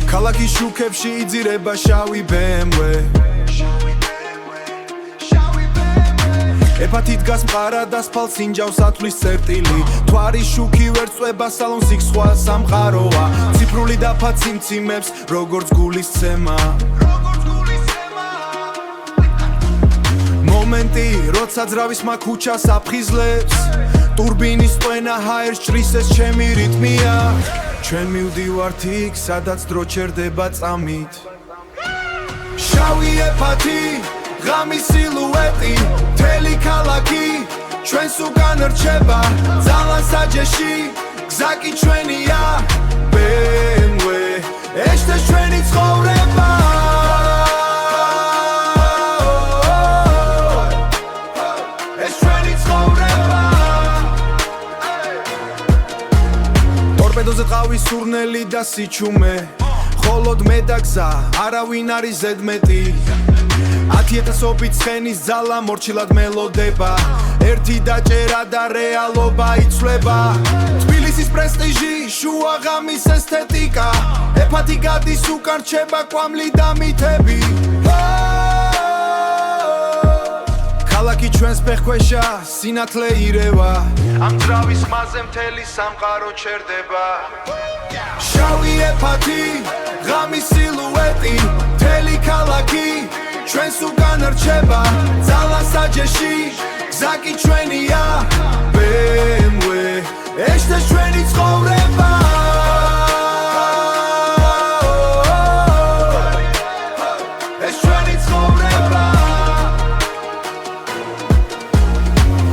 ქალაქის შუქებში იძირება შავი BMW ეფათით დგას მყარად ასფალტს ინჯავს ათვლის წერტილი თვარის შუქი ვერ წვება სალონს იქ სხვა სამყაროა ციფრული დაფა ციმციმებს როგორც გულისცემა მომენტი როცა ძრავის მაქუჩას აფხიზლებს ტურბინის ტვენა ჰაერს ჭრისეს ჩემი რიტმია ჩვენ მივდივართ იქ სადაც დრო ჩერდება წამით შავი ეფათი ღამის სილუეტი მთელი ქალაქი ჩვენს უკან რჩება ძალა საჯეში გზა კი ჩვენია BMW ეშთეს ჩვენი ცხოვრება ეს ჩვენი ცხოვრება ტორპედოზე ტყავის სურნელი და სიჩუმე მხოლოდ მე და გზა არავინ არის ზედმეტი 10,000 ცხენის ძალა მორჩილად მელოდება ერთი დაჭერა და რეალობა იცვლება თბილისის პრესტიჟი შუა ღამის ესთეტიკა ეფათი გადის უკან რჩება კვამლი და მითები ქალაქი ჩვენს ფეხქვეშა სინათლე ირევა ამ ძრავის ხმაზე მთელი სამყარო ჩერდება შავი ეფათი ღამის სილუეტი მთელი ქალაქი ჩვენს უკან რჩება ძალა საჯეში გზა კი ჩვენია BMW ეშთეს ჩვენი ცხოვრება ეს ჩვენი ცხოვრება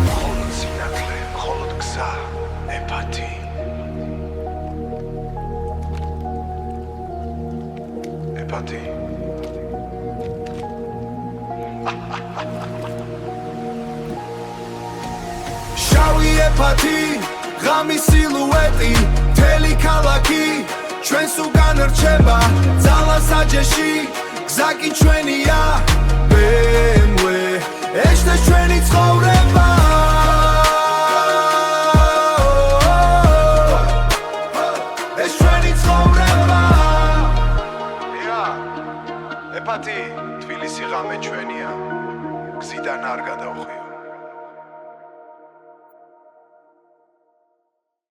მხოლოდ სინათლე მხოლოდ გზა ეფათი ეფათი შავი ეფათი ღამის სილუეტი მთელი ქალაქი ჩვენს უკან რჩება ძალა საჯეში გზა კი ჩვენია BMW ეშთეს ჩვენი ცხოვრება ეს ჩვენი ცხოვრება ეფათი თბილისი ღამე ჩვენია გზიდან არ გადავხვიო